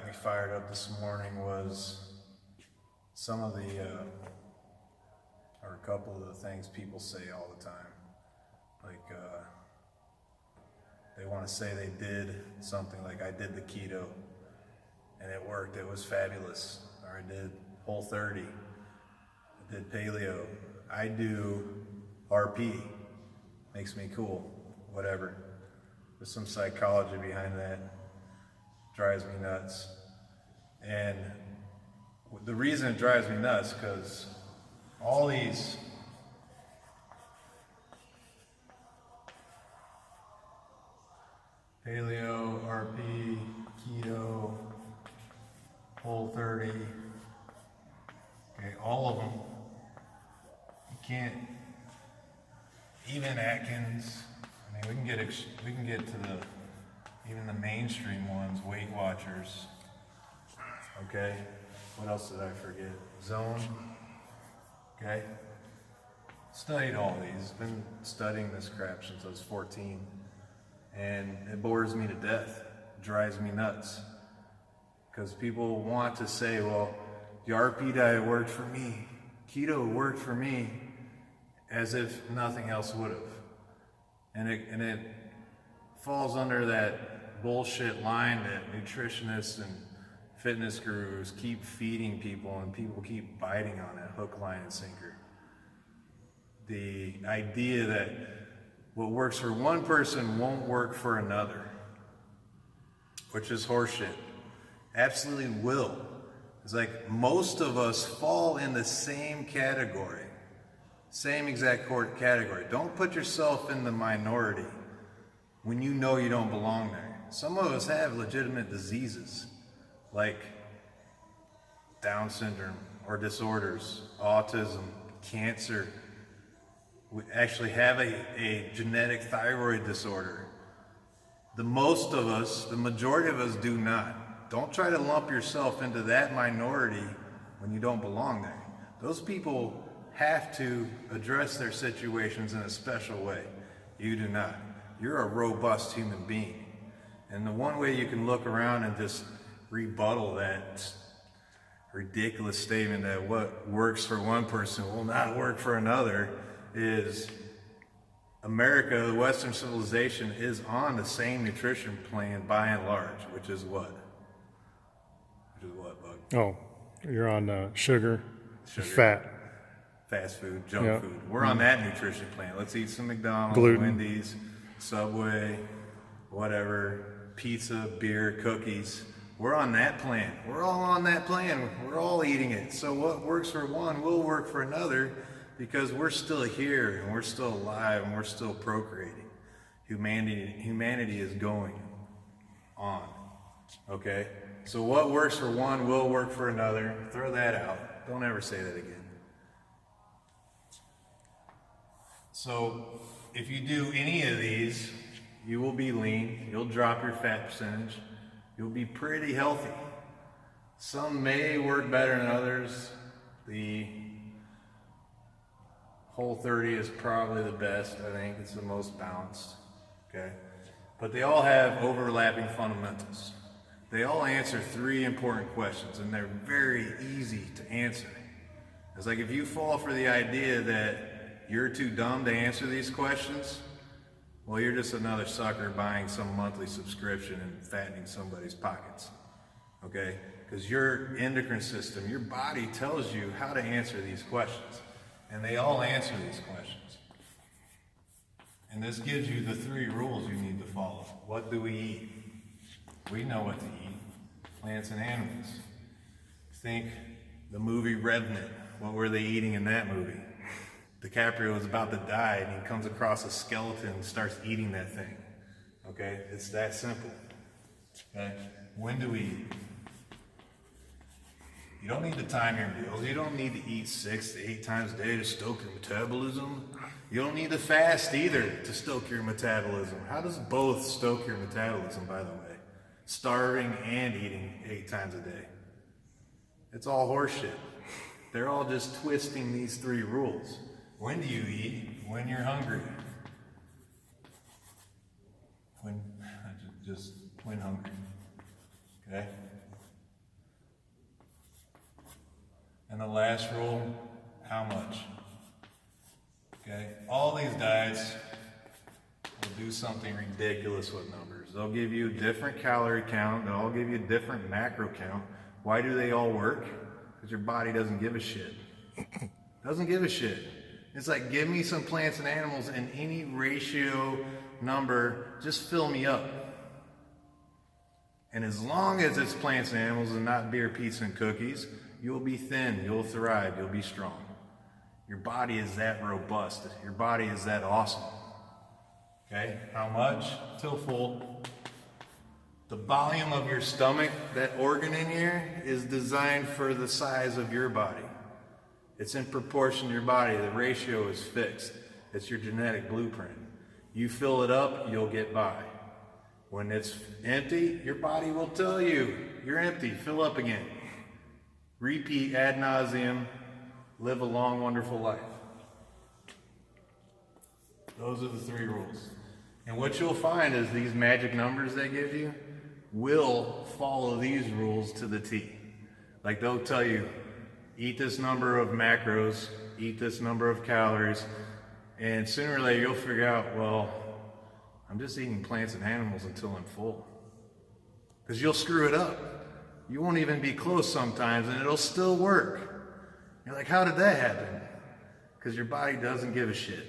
me fired up this morning was some of the, or a couple of the things people say all the time. Like, they want to say they did something, like I did the keto and it worked, it was fabulous. Or I did Whole30, I did paleo, I do RP, makes me cool, whatever. There's some psychology behind that, drives me nuts. And the reason it drives me nuts, because all these paleo, RP, keto, Whole30, okay, all of them, you can't, even Atkins, I mean, we can get to even the mainstream ones, Weight Watchers, okay, what else did I forget? Zone, okay, studied all these, been studying this crap since I was 14, and it bores me to death, drives me nuts, because people want to say, well, the RP diet worked for me, keto worked for me, as if nothing else would have. And it falls under that bullshit line that nutritionists and fitness gurus keep feeding people, and people keep biting on it, hook, line, and sinker. The idea that what works for one person won't work for another, which is horseshit. Absolutely will. It's like most of us fall in the same category. Same exact category. Don't put yourself in the minority when you know you don't belong there. Some of us have legitimate diseases like Down syndrome or disorders, autism, cancer. We actually have a genetic thyroid disorder. The most of us, the majority of us do not. Don't try to lump yourself into that minority when you don't belong there. Those people have to address their situations in a special way. You do not. You're a robust human being. And the one way you can look around and just rebuttal that ridiculous statement that what works for one person will not work for another is America, the Western civilization, is on the same nutrition plan by and large, which is what? Which is what, Bug? Oh, you're on sugar, fat. Fast food, junk food. We're on that nutrition plan. Let's eat some McDonald's, Gluten. Wendy's, Subway, whatever, pizza, beer, cookies. We're on that plan. We're all on that plan. We're all eating it. So what works for one will work for another, because we're still here and we're still alive and we're still procreating. Humanity is going on. Okay? So what works for one will work for another. Throw that out. Don't ever say that again. So if you do any of these, you will be lean, you'll drop your fat percentage, you'll be pretty healthy. Some may work better than others. The Whole30 is probably the best, I think. It's the most balanced, okay? But they all have overlapping fundamentals. They all answer three important questions, and they're very easy to answer. It's like if you fall for the idea that you're too dumb to answer these questions, well, you're just another sucker buying some monthly subscription and fattening somebody's pockets, okay? Because your endocrine system, your body tells you how to answer these questions, and they all answer these questions. And this gives you the three rules you need to follow. What do we eat? We know what to eat, plants and animals. Think the movie Revenant. What were they eating in that movie? DiCaprio was about to die and he comes across a skeleton and starts eating that thing. Okay? It's that simple. Okay? When do we eat? You don't need to time your meals. You don't need to eat 6 to 8 times a day to stoke your metabolism. You don't need to fast either to stoke your metabolism. How does both stoke your metabolism, by the way? Starving and eating 8 times a day. It's all horseshit. They're all just twisting these three rules. When do you eat? When you're hungry. When hungry. Okay? And the last rule, how much? Okay, all these diets will do something ridiculous with numbers. They'll give you a different calorie count, they'll all give you a different macro count. Why do they all work? Because your body doesn't give a shit. Doesn't give a shit. It's like, give me some plants and animals in any ratio number, just fill me up. And as long as it's plants and animals and not beer, pizza, and cookies, you'll be thin, you'll thrive, you'll be strong. Your body is that robust. Your body is that awesome. Okay, how much? Till full. The volume of your stomach, that organ in here, is designed for the size of your body. It's in proportion to your body. The ratio is fixed. It's your genetic blueprint. You fill it up, you'll get by. When it's empty, your body will tell you, you're empty, fill up again. Repeat ad nauseum, live a long, wonderful life. Those are the 3 rules. And what you'll find is these magic numbers they give you will follow these rules to the T. Like they'll tell you, eat this number of macros, eat this number of calories, and sooner or later you'll figure out, well, I'm just eating plants and animals until I'm full. Because you'll screw it up. You won't even be close sometimes, and it'll still work. You're like, how did that happen? Because your body doesn't give a shit.